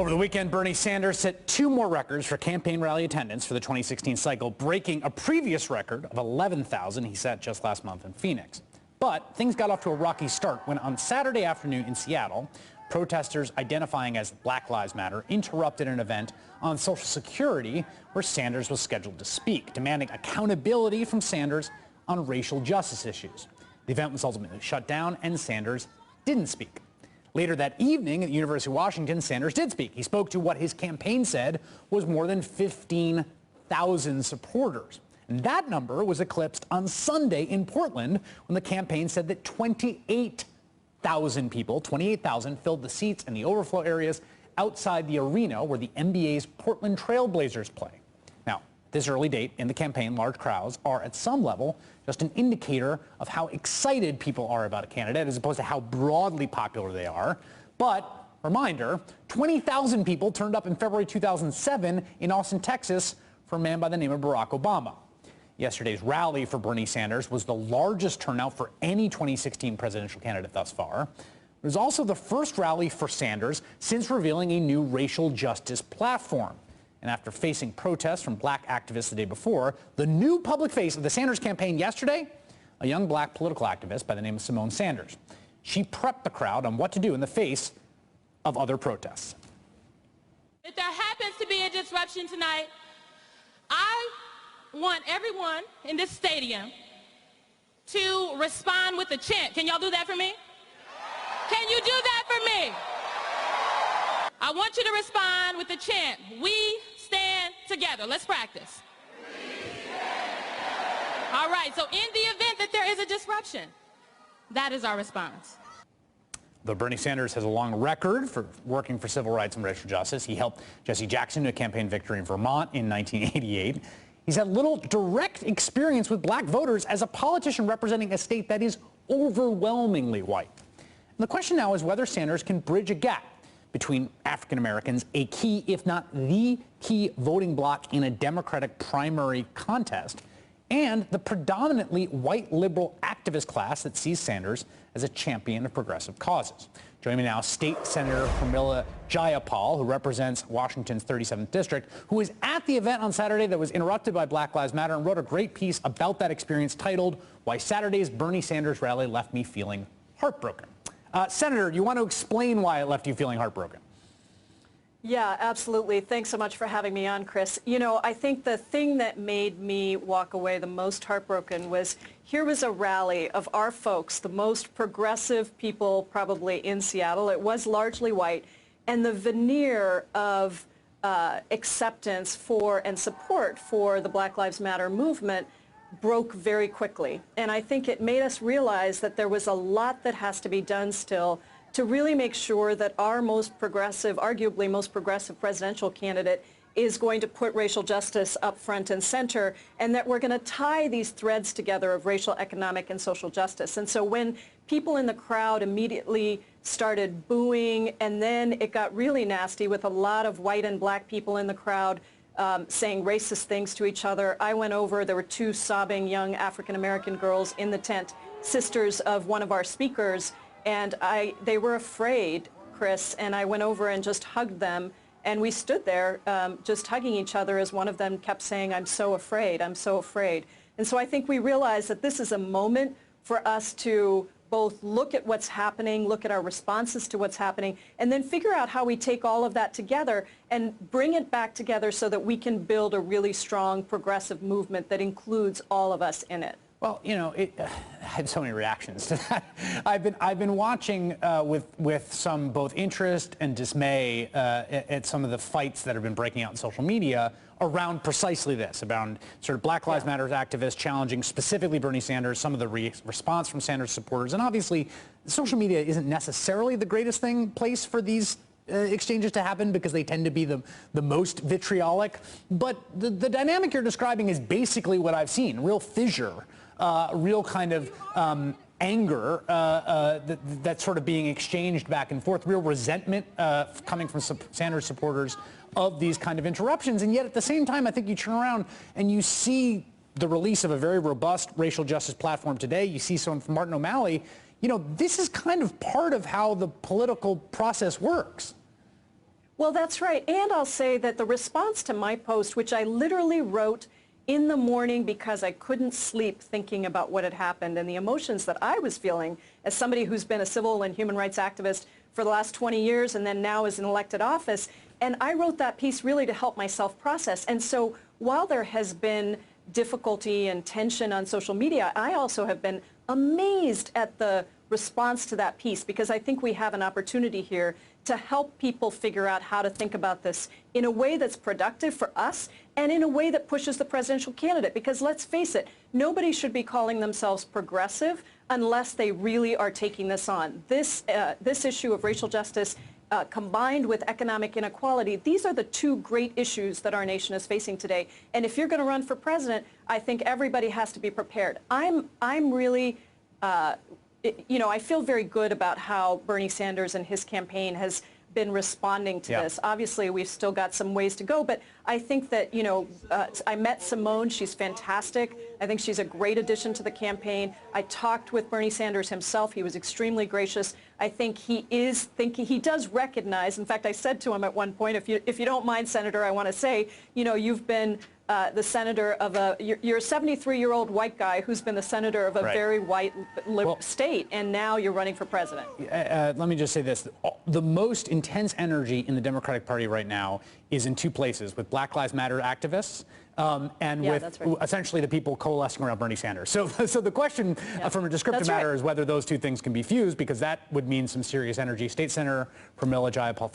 Over the weekend, Bernie Sanders set 2 more records for campaign rally attendance for the 2016 cycle, breaking a previous record of 11,000 he set just last month in Phoenix. But things got off to a rocky start when on Saturday afternoon in Seattle, protesters identifying as Black Lives Matter interrupted an event on Social Security where Sanders was scheduled to speak, demanding accountability from Sanders on racial justice issues. The event was ultimately shut down and Sanders didn't speak. Later that evening at the University of Washington, Sanders did speak. He spoke to what his campaign said was more than 15,000 supporters. And that number was eclipsed on Sunday in Portland when the campaign said that 28,000 people, 28,000, filled the seats in the overflow areas outside the arena where the NBA's Portland Trail Blazers play. Now, this early date in the campaign, large crowds are at some level just an indicator of how excited people are about a candidate as opposed to how broadly popular they are. But, reminder, 20,000 people turned up in February 2007 in Austin, Texas for a man by the name of Barack Obama. Yesterday's rally for Bernie Sanders was the largest turnout for any 2016 presidential candidate thus far. It was also the first rally for Sanders since revealing a new racial justice platform. And after facing protests from black activists the day before, the new public face of the Sanders campaign yesterday, a young black political activist by the name of Simone Sanders. She prepped the crowd on what to do in the face of other protests. If there happens to be a disruption tonight, I want everyone in this stadium to respond with a chant. Can y'all do that for me? Can you do that for me? I want you to respond with the chant, "We stand together." Let's practice. All right, so in the event that there is a disruption, that is our response. Though Bernie Sanders has a long record for working for civil rights and racial justice, he helped Jesse Jackson to a campaign victory in Vermont in 1988. He's had little direct experience with black voters as a politician representing a state that is overwhelmingly white. And the question now is whether Sanders can bridge a gap between African Americans, a key, if not the key voting bloc in a Democratic primary contest, and the predominantly white liberal activist class that sees Sanders as a champion of progressive causes. Joining me now, State Senator Pramila Jayapal, who represents Washington's 37th District, who was at the event on Saturday that was interrupted by Black Lives Matter and wrote a great piece about that experience titled, "Why Saturday's Bernie Sanders Rally Left Me Feeling Heartbroken." Senator, you want to explain why it left you feeling heartbroken? Yeah, absolutely. Thanks so much for having me on, Chris. You know, I think the thing that made me walk away the most heartbroken was here was a rally of our folks, the most progressive people probably in Seattle. It was largely white, and the veneer of acceptance for and support for the Black Lives Matter movement broke very quickly. And I think it made us realize that there was a lot that has to be done still to really make sure that our most progressive, arguably most progressive presidential candidate is going to put racial justice up front and center, and that we're going to tie these threads together of racial, economic, and social justice. And so when people in the crowd immediately started booing, and then it got really nasty with a lot of white and black people in the crowd saying racist things to each other, I went over. There were 2 sobbing young African-American girls in the tent, sisters of one of our speakers, and they were afraid, Chris, and I went over and just hugged them, and we stood there just hugging each other as one of them kept saying, "I'm so afraid, I'm so afraid." And so I think we realized that this is a moment for us to both look at what's happening, look at our responses to what's happening, and then figure out how we take all of that together and bring it back together so that we can build a really strong progressive movement that includes all of us in it. Well, you know, I had so many reactions to that. I've been watching with some both interest and dismay at some of the fights that have been breaking out in social media around precisely this, about sort of Black Lives Matter activists challenging specifically Bernie Sanders, some of the response from Sanders supporters, and obviously social media isn't necessarily the greatest place for these exchanges to happen because they tend to be the most vitriolic. But the dynamic you're describing is basically what I've seen, real fissure. Real kind of anger that's sort of being exchanged back and forth, real resentment coming from Sanders supporters of these kind of interruptions. And yet at the same time, I think you turn around and you see the release of a very robust racial justice platform today. You see someone from Martin O'Malley. You know, this is kind of part of how the political process works. Well, that's right. And I'll say that the response to my post, which I literally wrote in the morning because I couldn't sleep thinking about what had happened and the emotions that I was feeling as somebody who's been a civil and human rights activist for the last 20 years and then now is in elected office. And I wrote that piece really to help myself process. And so while there has been difficulty and tension on social media, I also have been amazed at the response to that piece, because I think we have an opportunity here to help people figure out how to think about this in a way that's productive for us and in a way that pushes the presidential candidate. Because let's face it, nobody should be calling themselves progressive unless they really are taking this on. This issue of racial justice combined with economic inequality, these are the two great issues that our nation is facing today. And if you're going to run for president, I think everybody has to be prepared. I'm really I feel very good about how Bernie Sanders and his campaign has been responding to this. Obviously, we've still got some ways to go, but I think that, I met Simone. She's fantastic. I think she's a great addition to the campaign. I talked with Bernie Sanders himself. He was extremely gracious. I think he does recognize, in fact, I said to him at one point, if you don't mind, Senator, I want to say, you've been the senator of you're a 73-year-old white guy who's been the senator of a very white state, and now you're running for president. Let me just say this. The most intense energy in the Democratic Party right now is in two places, with Black Lives Matter activists and with essentially the people coalescing around Bernie Sanders. So the question from a descriptive matter is whether those two things can be fused, because that would mean some serious energy. State Senator Pramila Jayapal.